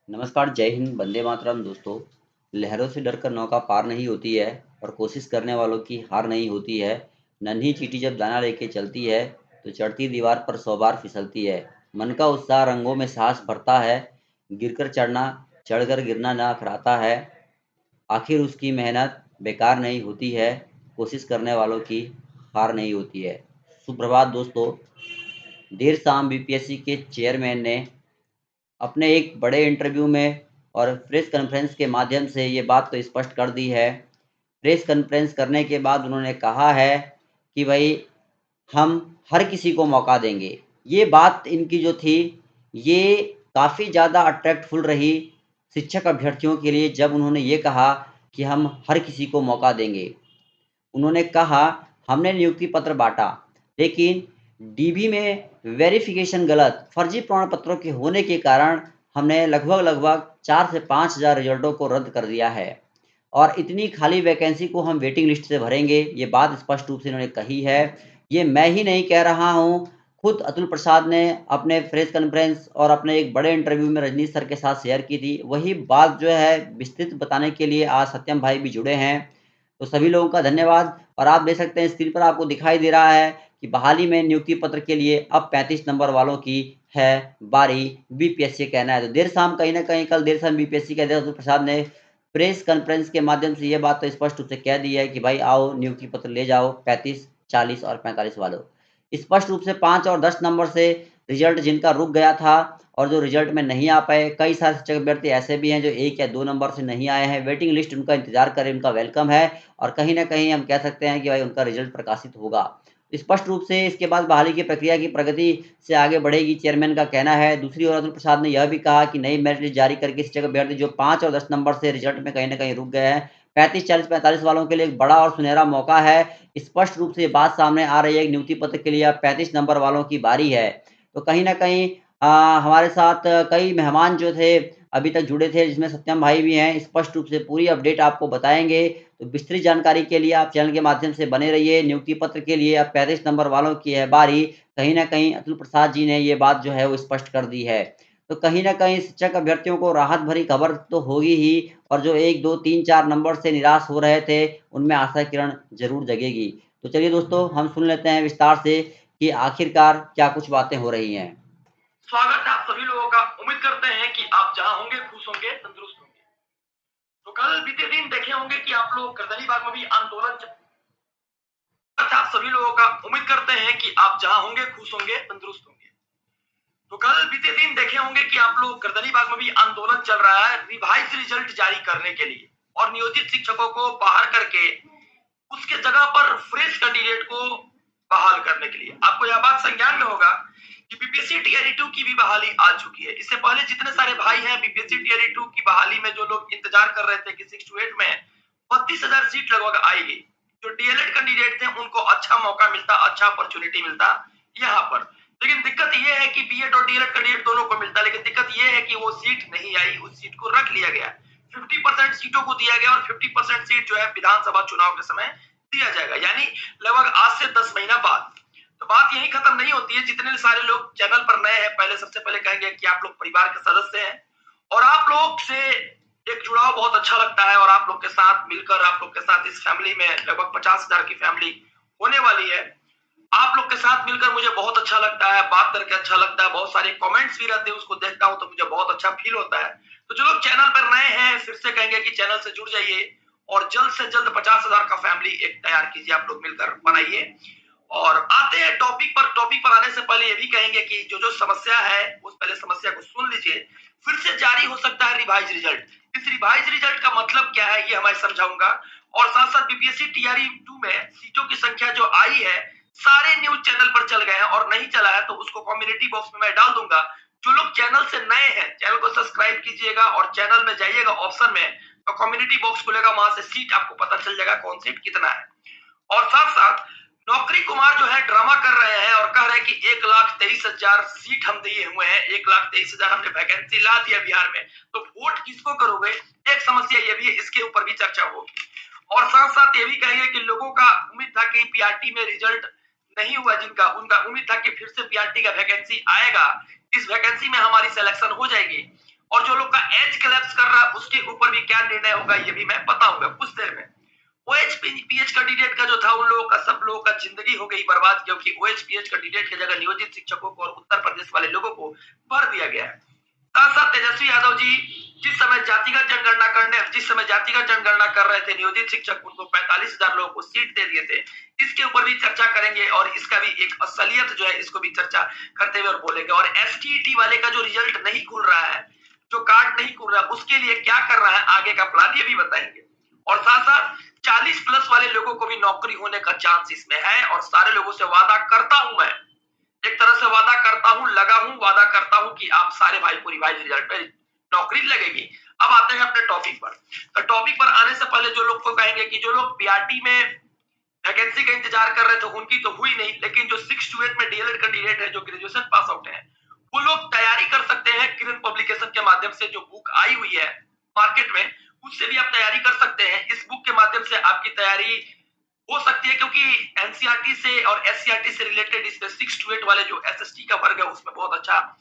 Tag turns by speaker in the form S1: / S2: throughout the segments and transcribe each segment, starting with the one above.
S1: नमस्कार, जय हिंद, वंदे मातरम दोस्तों। लहरों से डरकर नौका पार नहीं होती है और कोशिश करने वालों की हार नहीं होती है। नन्ही चींटी जब दाना लेके चलती है तो चढ़ती दीवार पर 100 बार फिसलती है। मन का उत्साह रंगों में साहस भरता है। गिरकर चढ़ना, चढ़कर गिरना ना अखराता है। आखिर उसकी मेहनत बेकार नहीं होती है। कोशिश करने वालों की हार नहीं होती है। सुप्रभात दोस्तों। देर शाम बीपीएससी के चेयरमैन ने अपने एक बड़े इंटरव्यू में और प्रेस कॉन्फ्रेंस के माध्यम से ये बात तो स्पष्ट कर दी है। प्रेस कॉन्फ्रेंस करने के बाद उन्होंने कहा है कि भाई हम हर किसी को मौका देंगे। ये बात इनकी जो थी, ये काफ़ी ज़्यादा अट्रैक्टफुल रही शिक्षक अभ्यर्थियों के लिए जब उन्होंने ये कहा कि हम हर किसी को मौका देंगे। उन्होंने कहा हमने नियुक्ति पत्र बाँटा, लेकिन डीबी में वेरिफ़िकेशन गलत, फर्जी प्रमाण पत्रों के होने के कारण हमने लगभग 4 से 5,000 रिज़ल्टों को रद्द कर दिया है और इतनी खाली वैकेंसी को हम वेटिंग लिस्ट से भरेंगे, ये बात स्पष्ट रूप से इन्होंने कही है। ये मैं ही नहीं कह रहा हूँ, खुद अतुल प्रसाद ने अपने प्रेस कॉन्फ्रेंस और अपने एक बड़े इंटरव्यू में रजनीश सर के साथ शेयर की थी। वही बात जो है विस्तृत बताने के लिए आज सत्यम भाई भी जुड़े हैं। तो सभी लोगों का धन्यवाद। और आप देख सकते हैं स्क्रीन पर आपको दिखाई दे रहा है कि बहाली में नियुक्ति पत्र के लिए अब 35 नंबर वालों की है बारी, बीपीएससी का कहना है। तो देर शाम कहीं न कहीं कल देर शाम बीपीएससी के अध्यक्ष अतुल प्रसाद ने प्रेस कॉन्फ्रेंस के माध्यम से ये बात तो स्पष्ट रूप से कह दी है कि भाई आओ नियुक्ति पत्र ले जाओ 35, 40 और 45 वालों। स्पष्ट रूप से 5 और 10 नंबर से रिजल्ट जिनका रुक गया था और जो रिजल्ट में नहीं आ पाए, कई सारे शिक्षक अभ्यर्थी ऐसे भी हैं जो 1 या 2 नंबर से नहीं आए हैं। वेटिंग लिस्ट उनका इंतज़ार करें, उनका वेलकम है और कहीं न कहीं हम कह सकते हैं कि भाई उनका रिजल्ट प्रकाशित होगा। स्पष्ट रूप से इसके बाद बहाली की प्रक्रिया की प्रगति से आगे बढ़ेगी, चेयरमैन का कहना है। दूसरी ओर अतुल प्रसाद ने यह भी कहा कि नई मेरिट लिस्ट जारी करके शिक्षक अभ्यर्थी जो 5 और 10 नंबर से रिजल्ट में कहीं न कहीं रुक गए हैं, 35, 40, 45 वालों के लिए एक बड़ा और सुनहरा मौका है। स्पष्ट रूप से ये बात सामने आ रही है कि नियुक्ति पत्र के लिए अब 35 नंबर वालों की बारी है। तो कहीं न कहीं हमारे साथ कई मेहमान जो थे अभी तक जुड़े थे, जिसमें सत्यम भाई भी हैं, स्पष्ट रूप से पूरी अपडेट आपको बताएँगे। तो विस्तृत जानकारी के लिए आप चैनल के माध्यम से बने रहिए। नियुक्ति पत्र के लिए अब 35 नंबर वालों की है बारी। कहीं न कहीं अतुल प्रसाद जी ने ये बात जो है वो स्पष्ट कर दी है। तो कहीं न कहीं शिक्षक अभ्यर्थियों को राहत भरी खबर तो होगी ही और जो 1, 2, 3, 4 नंबर से निराश हो रहे थे, उनमें आशा किरण ज़रूर जगेगी। तो चलिए दोस्तों, हम सुन लेते हैं विस्तार से कि आखिरकार क्या कुछ बातें हो रही हैं।
S2: स्वागत है आप सभी लोगों का। उम्मीद करते हैं कि आप जहां होंगे खुश होंगे, तंदुरुस्त होंगे। तो कल बीते दिन देखे होंगे कि आप लोग गर्दनीबाग में भी आंदोलन आप सभी लोगों का। उम्मीद करते हैं कि आप जहां होंगे खुश होंगे, तंदुरुस्त होंगे। तो कल बीते दिन देखे होंगे कि आप लोग गर्दनीबाग में भी आंदोलन चल रहा है रिवाइज रिजल्ट जारी करने के लिए और नियोजित शिक्षकों को बाहर करके उसके जगह पर फ्रेश कैंडिडेट को बहाल करने के लिए। आपको यह बात संज्ञान में होगा कि बीपीएससी टीआरई 2 की भी बहाली आ चुकी है। इससे पहले जितने सारे भाई हैं बीपीएससी टीआरई 2 की बहाली में जो लोग इंतजार कर रहे थे कि 6 to 8 में 32,000 सीट लगभग आएगी, जो डीएलएड कैंडिडेट थे उनको अच्छा मौका मिलता, अच्छा अपॉर्चुनिटी मिलता यहाँ पर। लेकिन दिक्कत ये है कि बीएड और डीएलएड कैंडिडेट दोनों को मिलता, लेकिन दिक्कत ये है कि वो सीट नहीं आई, उस सीट को रख लिया गया। 50% सीटों को दिया गया और 50% सीट जो है विधानसभा चुनाव के समय दिया जाएगा, यानी लगभग आज से 10 महीना बाद। तो बात यही खत्म नहीं होती है। जितने सारे लोग चैनल पर नए हैं, पहले सबसे पहले कहेंगे कि आप लोग परिवार के सदस्य हैं और आप लोग से एक जुड़ाव बहुत अच्छा लगता है और आप लोग के साथ मिलकर, आप लोग के साथ इस फैमिली में लगभग 50,000 की फैमिली होने वाली है। आप लोग के साथ मिलकर मुझे बहुत अच्छा लगता है, बात करके अच्छा लगता है। बहुत सारे कमेंट्स भी रहते हैं, उसको देखता हूं तो मुझे बहुत अच्छा फील होता है। तो जो लोग चैनल पर नए हैं, फिर से कहेंगे कि चैनल से जुड़ जाइए और जल्द से जल्द 50,000 का फैमिली एक तैयार कीजिए, आप लोग मिलकर बनाइए। और आते हैं टॉपिक पर। टॉपिक पर आने से पहले ये भी कहेंगे कि जो जो समस्या है उस पहले समस्या को सुन लीजिए। फिर से जारी हो सकता है रिवाइज रिजल्ट। इस रिवाइज रिजल्ट का मतलब क्या है ये मैं समझाऊंगा और साथ साथ बीपीएससी टीआरई 2 में सीटों की संख्या जो आई है सारे न्यूज चैनल पर चल गए हैं और नहीं चला है तो उसको कम्युनिटी बॉक्स में मैं डाल दूंगा। जो लोग चैनल से नए हैं चैनल को सब्सक्राइब कीजिएगा और चैनल में जाइएगा ऑप्शन में, तो कम्युनिटी बॉक्स खुलेगा, वहां से सीट आपको पता चल जाएगा कौन सीट कितना है। और साथ साथ नौकरी कुमार जो है ड्रामा कर रहे हैं और कह रहे हैं कि 1,23,000 सीट हम दिए हुए हैं, 1,23,000 हमने वैकेंसी ला दिया बिहार में, तो वोट किसको करोगे? एक समस्या ये भी है, इसके ऊपर भी चर्चा होगी। और साथ साथ ये भी कहेंगे कि लोगों का उम्मीद था कि पीआरटी में रिजल्ट नहीं हुआ, जिनका उनका उम्मीद था कि फिर से पीआरटी का वैकेंसी आएगा, इस वैकेंसी में हमारी सिलेक्शन हो जाएगी। और जो लोग का उसके ऊपर भी क्या निर्णय होगा ये भी मैं बताऊंगा कुछ देर में। OHPH कैंडिडेट का जो था उन लोगों का सब लोगों का जिंदगी हो गई बर्बाद, क्योंकि OHPH कैंडिडेट की जगह नियोजित शिक्षकों को और उत्तर प्रदेश वाले लोगों को भर दिया गया है। साथ साथ तेजस्वी यादव जी जिस समय जातिगत जनगणना कर रहे थे नियोजित शिक्षक, उनको 45,000 लोगों को सीट दे दिए थे। इसके ऊपर भी चर्चा करेंगे और इसका भी एक असलियत जो है इसको भी चर्चा करते हुए और बोलेंगे। और STET वाले का जो रिजल्ट नहीं खुल रहा है, जो कार्ड नहीं खुल रहा, उसके लिए क्या कर रहा है आगे का प्लान ये भी बताएंगे। और साथ साथ 40 प्लस वाले लोगों को भी नौकरी होने का चांस इसमें है। और सारे लोगों से वादा करता हूं, मैं एक तरह से वादा करता हूं, लगा हूं, वादा करता हूं कि आप सारे भाई को रिवाइज रिजल्ट में नौकरी लगेगी। अब आते हैं अपने टॉपिक पर। तो टॉपिक पर आने से पहले जो लोग को कहेंगे कि जो लोग पीआरटी में वैकेंसी का इंतजार कर रहे थे उनकी तो हुई नहीं, लेकिन जो 6 to 8 में डीएलएड कैंडिडेट है जो ग्रेजुएशन पास आउट है वो लोग तैयारी कर सकते हैं। किरण पब्लिकेशन के माध्यम से जो बुक आई हुई है मार्केट में, उससे भी आप तैयारी कर सकते हैं। इस बुक के माध्यम से आपकी तैयारी हो सकती है, क्योंकि एनसीईआरटी से और एससीईआरटी से रिलेटेड इसमें 6 to 8 वाले जो एसएसटी का वर्ग है उसमें बहुत अच्छा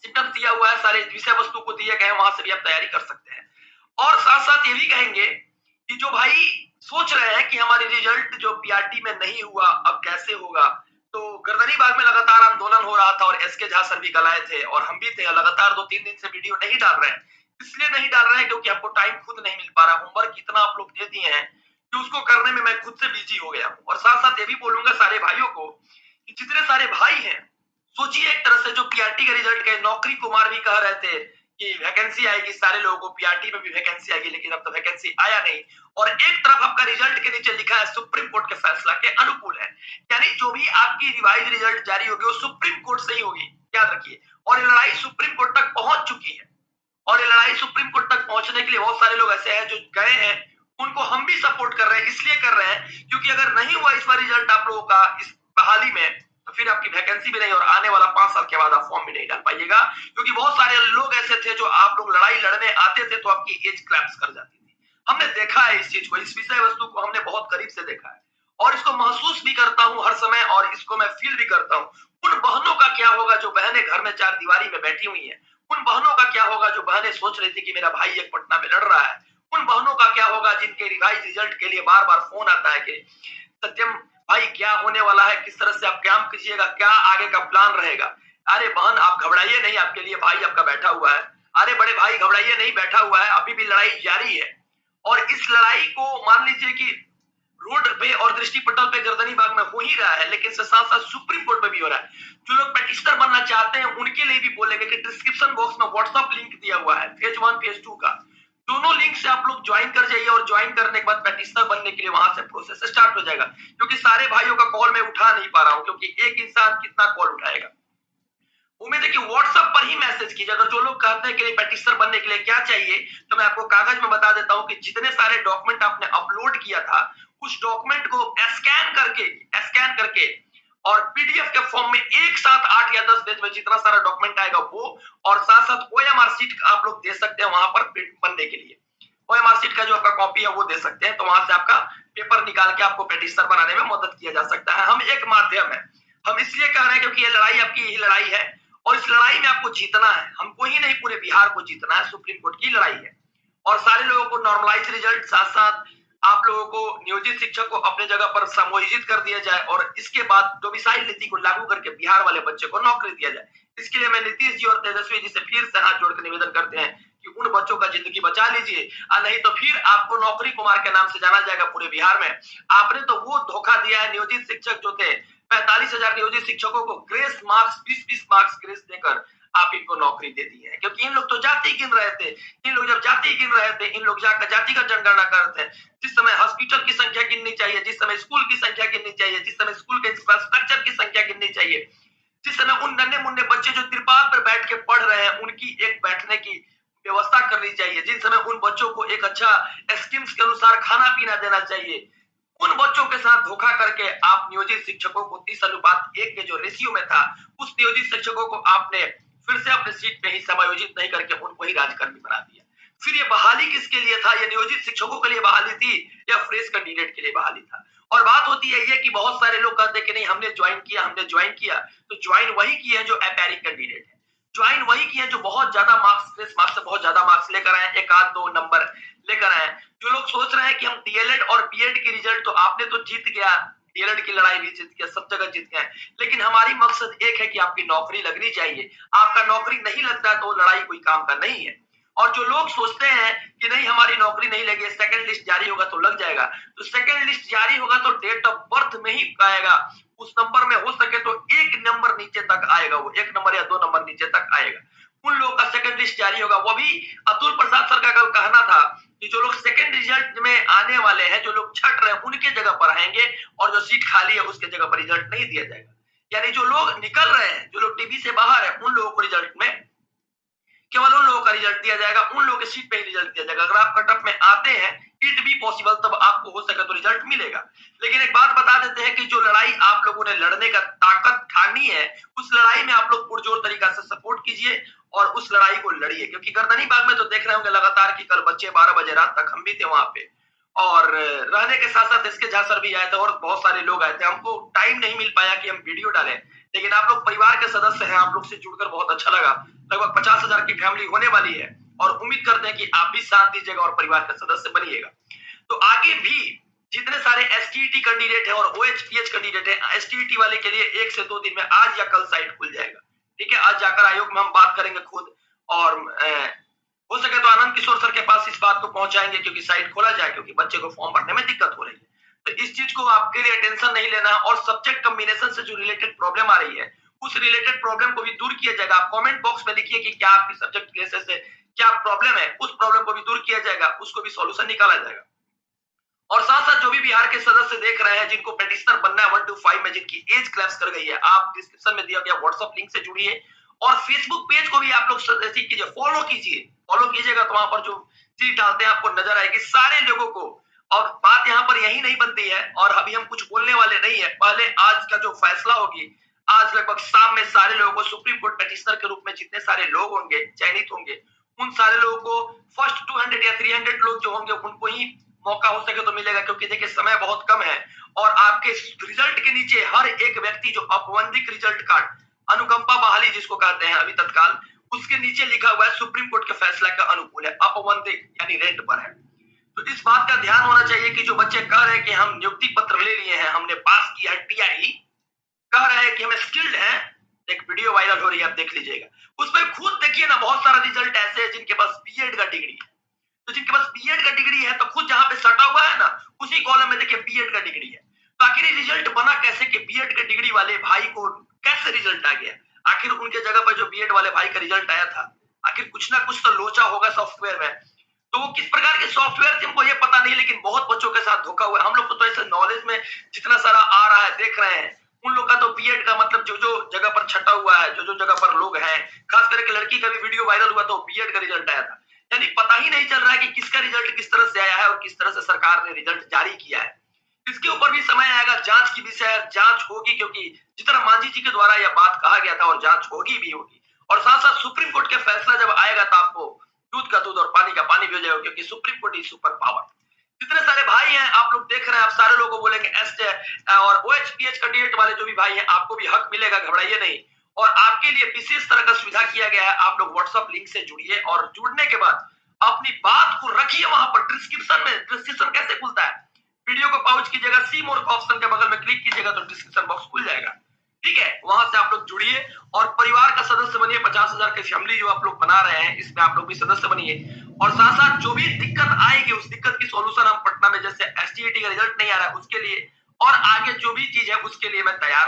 S2: सिस्टम दिया हुआ है, सारे विषय वस्तु को दिए गए हैं, वहां से भी आप तैयारी कर सकते हैं। और साथ साथ ये भी कहेंगे कि जो भाई सोच रहे हैं कि हमारी रिजल्ट जो पीआरटी में नहीं हुआ अब कैसे होगा, तो गर्दनीबाग में लगातार आंदोलन हो रहा था और एसके झा सर भी गलाए थे और हम भी थे। लगातार 2-3 दिन से वीडियो नहीं डाल रहे हैं, इसलिए नहीं डाल रहे हैं क्योंकि हमको टाइम खुद नहीं मिल पा रहा। होमवर्क इतना आप लोग दे दिए हैं कि उसको करने में मैं खुद से बिजी हो गया हूँ। और साथ साथ ये भी बोलूंगा सारे भाइयों को कि जितने सारे भाई हैं, सोचिए एक तरह से जो पीआरटी का रिजल्ट के नौकरी कुमार भी कह रहे थे कि वैकेंसी आएगी, सारे लोगों को पीआरटी में भी वैकेंसी आएगी, लेकिन अब तो वैकेंसी आया नहीं। और एक तरफ आपका रिजल्ट के नीचे लिखा है सुप्रीम कोर्ट के फैसला के अनुकूल है, यानी जो भी आपकी रिवाइज रिजल्ट जारी होगी वो सुप्रीम कोर्ट से ही होगी, याद रखिए। और ये लड़ाई सुप्रीम कोर्ट तक पहुंच चुकी है और ये लड़ाई सुप्रीम कोर्ट तक पहुंचने के लिए बहुत सारे लोग ऐसे हैं जो गए हैं, उनको हम भी सपोर्ट कर रहे हैं। इसलिए कर रहे हैं क्योंकि अगर नहीं हुआ इस बार रिजल्ट आप लोगों का इस बहाली में, तो फिर आपकी वैकेंसी भी नहीं और आने वाला 5 साल के बाद आप फॉर्म भी नहीं डाल पाइएगा। क्योंकि बहुत सारे लोग ऐसे थे जो आप लोग लड़ाई लड़ने आते थे तो आपकी एज क्लैप्स कर जाती थी। हमने देखा है इस चीज को, इस विषय वस्तु को हमने बहुत करीब से देखा है और इसको महसूस भी करता हूं हर समय और इसको मैं फील भी करता हूं। उन बहनों का क्या होगा जो बहनें घर में चार दीवारी में बैठी हुई हैं, उन बहनों का क्या होगा जो बहनें सोच रही थी कि मेरा भाई एक पटना में लड़ रहा है, उन बहनों का क्या होगा जिनके रिवाइज रिजल्ट के लिए बार बार फोन आता है कि सत्यम भाई क्या होने वाला है, किस तरह से आप काम कीजिएगा, क्या आगे का प्लान रहेगा। अरे बहन आप घबराइए नहीं, आपके लिए भाई आपका बैठा हुआ है। अरे बड़े भाई घबराइए नहीं, बैठा हुआ है, अभी भी लड़ाई जारी है। और इस लड़ाई को मान लीजिए कि रोड पे और दृष्टि पटल पे गर्दनीबाग में हो ही रहा है, लेकिन साथ साथ सुप्रीम कोर्ट में भी हो रहा है। जो लोग पेटिशनर बनना चाहते हैं उनके लिए भी बोलेंगे कि डिस्क्रिप्शन बॉक्स में व्हाट्सएप लिंक दिया हुआ है फेज 1 फेज 2 का, दोनों लिंक से आप लोग ज्वाइन कर जाइए और ज्वाइन करने के बाद पेटिशनर बनने के लिए वहां से प्रोसेस स्टार्ट हो जाएगा। क्योंकि सारे भाइयों का कॉल मैं उठा नहीं पा रहा हूं, क्योंकि एक इंसान कितना कॉल उठाएगा। उम्मीद है कि व्हाट्सएप पर ही मैसेज कीजिए। अगर जो लोग कहते हैं कि पेटिशनर बनने के लिए क्या चाहिए, तो मैं आपको कागज में बता देता हूं कि जितने सारे डॉक्यूमेंट आपने अपलोड किया था उस डॉक्यूमेंट को स्कैन करके और पीडीएफ के फॉर्म में एक साथ 8 या 10 पेज में जितना सारा डॉक्यूमेंट आएगा वो, और साथ साथ ओएमआर शीट आप लोग दे सकते हैं वहां पर बनने के लिए। ओएमआर शीट का जो आपका कॉपी है वो दे सकते हैं, तो वहां से आपका पेपर निकाल के आपको पेटिशनर बनाने में मदद किया जा सकता है। हम एक माध्यम है, हम इसलिए कह रहे हैं क्योंकि ये लड़ाई आपकी यही लड़ाई है और इस लड़ाई में आपको जीतना है। हमको ही नहीं पूरे बिहार को जीतना है, सुप्रीम कोर्ट की लड़ाई है। और सारे लोगों को नॉर्मलाइज रिजल्ट, साथ साथ आप लोगों को नियोजित शिक्षक को अपने जगह पर समायोजित कर दिया जाए और इसके बाद डोमिसाइल नीति को लागू करके बिहार वाले बच्चे को नौकरी दिया जाए। इसके लिए मैं नीतीश जी और तेजस्वी जी से फिर से हाथ जोड़कर निवेदन करते हैं कि उन बच्चों का जिंदगी बचा लीजिए, नहीं तो फिर आपको नौकरी कुमार के नाम से जाना जाएगा पूरे बिहार में। आपने तो वो धोखा दिया है, नियोजित शिक्षक जो थे 45,000 नियोजित शिक्षकों को ग्रेस मार्क्स 20-20 मार्क्स ग्रेस देकर आप इनको नौकरी दे दी है। क्योंकि इन लोग तो जाति गिन रहे थे, इन लोग जब जाति गिन रहे थे, इन लोग जाकर जातिगत जनगणना कर रहे थे। जिस समय हॉस्पिटल की संख्या गिननी चाहिए, जिस समय स्कूल की संख्या गिननी चाहिए, जिस समय स्कूल के इंफ्रास्ट्रक्चर की संख्या गिननी चाहिए, जिस समय उन नन्हे मुन्ने बच्चे जो तिरपाल पर बैठ के पढ़ रहे हैं उनकी एक बैठने की व्यवस्था करनी चाहिए, जिस समय उन बच्चों को एक अच्छा स्कीम्स के अनुसार खाना पीना देना चाहिए, उन बच्चों के साथ धोखा करके आप नियोजित शिक्षकों को 30:1 के जो रेशियो में था उस नियोजित शिक्षकों को आपने फिर से अपने सीट पे ही समायोजित नहीं करके उनको ही राजकर्मी बना दिया। फिर ये बहाली किसके लिए था? ये नियोजित शिक्षकों के लिए बहाली थी या फ्रेश कैंडिडेट के लिए बहाली था? और बात होती है ये कि बहुत सारे लोग कहते हैं कि नहीं हमने ज्वाइन किया, तो ज्वाइन वही किए हैं जो अपैरिक कैंडिडेट है, ज्वाइन वही किए हैं जो बहुत ज्यादा मार्क्स से बहुत ज्यादा मार्क्स लेकर लेकर आए, एक आध 2 नंबर लेकर आए। जो लोग सोच रहे हैं कि हम डीएलएड और बीएड की रिजल्ट तो आपने तो जीत गया, डीएलएड की लड़ाई भी जीत गया, सब जगह जीत गए, लेकिन हमारी मकसद एक है कि आपकी नौकरी लगनी चाहिए। आपका नौकरी नहीं लगता तो लड़ाई कोई काम का नहीं है। और जो लोग सोचते हैं कि नहीं हमारी नौकरी नहीं लगी, सेकंड लिस्ट जारी होगा तो लग जाएगा, तो सेकंड लिस्ट जारी होगा तो डेट ऑफ बर्थ में ही आएगा, उस नंबर में हो सके तो 1 नंबर नीचे तक आएगा, वो 1 नंबर या 2 नंबर नीचे तक आएगा। उन लोगों का सेकंड लिस्ट जारी होगा। वो भी अतुल प्रसाद सर का कल कहना था कि जो लोग सेकंड रिजल्ट में आने वाले हैं, जो लोग छट रहे हैं, उनके जगह पर आएंगे और जो सीट खाली है उसके जगह पर रिजल्ट नहीं दिया जाएगा। यानी जो लोग निकल रहे हैं, जो लोग टीवी से बाहर है, उन लोगों को रिजल्ट में केवल उन लोगों का रिजल्ट दिया जाएगा, उन लोगों के सीट पे ही रिजल्ट दिया जाएगा। अगर आप कटअप में आते हैं, इट बी पॉसिबल, तब आपको हो सके तो रिजल्ट मिलेगा। लेकिन एक बात बता देते हैं कि जो लड़ाई आप लोगों ने लड़ने का ताकत ठानी है, उस लड़ाई में आप लोग पुरजोर तरीका से सपोर्ट कीजिए और उस लड़ाई को लड़िए। क्योंकि गर्दनी बाग में तो देख रहे होंगे लगातार कि कल बच्चे 12 बजे रात तक हम भी थे वहां पे, और रहने के साथ साथ इसके झा सर भी आए थे और बहुत सारे लोग आए थे। हमको टाइम नहीं मिल पाया कि हम वीडियो डालें, लेकिन आप लोग परिवार के सदस्य हैं, आप लोग से जुड़कर बहुत अच्छा लगा। लगभग 50,000 की फैमिली होने वाली है और उम्मीद करते हैं कि आप भी साथ दीजिएगा और परिवार के सदस्य बनिएगा। तो आगे भी जितने सारे एसटीईटी कैंडिडेट है और ओएचपीएच कैंडिडेट है, एसटीईटी वाले के लिए 1 से 2 दिन में आज या कल साइट खुल जाएगा। ठीक है, आज जाकर आयोग में हम बात करेंगे खुद, और हो सके तो आनंद किशोर सर के पास इस बात को पहुंचाएंगे क्योंकि साइट खोला जाए, क्योंकि बच्चे को फॉर्म भरने में दिक्कत हो रही है। तो इस चीज को आपके लिए टेंशन नहीं लेना, और सब्जेक्ट कॉम्बिनेशन से जो रिलेटेड प्रॉब्लम आ रही है, उस रिलेटेड प्रॉब्लम को भी दूर किया जाएगा। आप कमेंट बॉक्स में लिखिए कि क्या आपकी सब्जेक्ट क्लासेस से क्या प्रॉब्लम है, उस प्रॉब्लम को भी दूर किया जाएगा, उसको भी सॉल्यूशन निकाला जाएगा। और साथ साथ जो भी बिहार के सदस्य देख रहे हैं, जिनको पेटिशनर बनना है 1 to 5 में, जिनकी एज क्लैप्स कर गई है, आप डिस्क्रिप्शन में दिया गया व्हाट्सएप लिंक से जुड़िए और फेसबुक पेज को भी आप लोग सदस्य कीजिए, फॉलो कीजिए। फॉलो कीजिएगा तो वहां पर जो चीज डालते हैं आपको नजर आएगी सारे लोगों को। और बात यहाँ पर यही नहीं बनती है, और अभी हम कुछ बोलने वाले नहीं है, पहले आज का जो फैसला होगी, आज लगभग शाम में सारे लोगों को सुप्रीम कोर्ट पेटिशनर के रूप में जितने सारे लोग होंगे, चयनित होंगे, उन सारे लोगों को फर्स्ट 200 या 300 लोग जो होंगे उनको ही मौका हो सके तो मिलेगा। क्योंकि देखिए समय बहुत कम है और आपके रिजल्ट के नीचे हर एक व्यक्ति जो औपबंधिक रिजल्ट कार्ड, अनुकंपा बहाली जिसको कहते हैं अभी तत्काल, उसके नीचे लिखा हुआ है सुप्रीम कोर्ट के फैसला के अनुकूल है, औपबंधिक यानी रेड पर है। तो इस बात का ध्यान होना चाहिए कि जो बच्चे कह रहे हैं कि हम नियुक्ति पत्र ले लिए हैं, हमने पास किया है टीआरई, कह रहे हैं कि हम स्किल्ड हैं, एक वीडियो वायरल हो रही है, आप देख लीजिएगा। उसमें खुद देखिए ना, बहुत सारा रिजल्ट ऐसे है जिनके पास बीएड का डिग्री है। तो जिनके पास बीएड का डिग्री है तो खुद जहां पे सटा हुआ है ना, उसी कॉलम में देखिए बीएड का डिग्री है। तो आखिर ये रिजल्ट बना कैसे कि बीएड के डिग्री वाले भाई को कैसे रिजल्ट आ गया? आखिर उनके जगह पर जो बीएड वाले भाई का रिजल्ट आया था, आखिर कुछ ना कुछ तो लोचा होगा सॉफ्टवेयर में। तो वो किस प्रकार के सॉफ्टवेयर थे हमको ये पता नहीं, लेकिन बहुत बच्चों के साथ धोखा हुआ है। हम लोग को तो ऐसे नॉलेज में जितना सारा आ रहा है देख रहे हैं, उन लोग का तो बीएड का मतलब जो जो जगह पर छटा हुआ है, जो जो जगह पर लोग हैं, खास करके लड़की का भी वीडियो वायरल हुआ तो बीएड का रिजल्ट आया था। यानी पता ही नहीं चल रहा है कि किसका रिजल्ट किस तरह से आया है और किस तरह से सरकार ने रिजल्ट जारी किया है। इसके ऊपर भी समय आएगा, जांच की विषय है, जांच होगी, क्योंकि जितना मांझी जी के द्वारा यह बात कहा गया था और जांच होगी भी होगी। और साथ साथ सुप्रीम कोर्ट के फैसला जब आएगा तो आपको दूध का दूध और पानी का पानी भी हो जाएगा, क्योंकि supreme court is super power. जितने सारे भाई हैं आप लोग देख रहे हैं, आप सारे लोगों को बोलेंगे एस और ओएचपीएच कैंडिडेट वाले जो भी भाई हैं, आपको भी हक मिलेगा, घबराइए नहीं। और आपके लिए विशेष तरह का सुविधा किया गया है, आप लोग व्हाट्सएप लिंक से जुड़िए और जुड़ने के बाद अपनी बात को रखिए वहां पर डिस्क्रिप्शन में। डिस्क्रिप्शन कैसे खुलता है? वीडियो को पॉज कीजिएगा, सी मोर का ऑप्शन के बगल में क्लिक कीजिएगा तो डिस्क्रिप्शन बॉक्स खुल जाएगा। ठीक है, वहां से आप लोग जुड़िए और परिवार का सदस्य बनिए। 50,000 की फैमिली जो आप लोग बना रहे हैं, इसमें आप लोग भी सदस्य बनिए। और साथ साथ जो भी दिक्कत आएगी, उस दिक्कत की सॉल्यूशन हम पटना में, जैसे एसटीईटी का रिजल्ट नहीं आ रहा है उसके लिए, और आगे जो भी चीज है उसके लिए मैं तैयार हूं।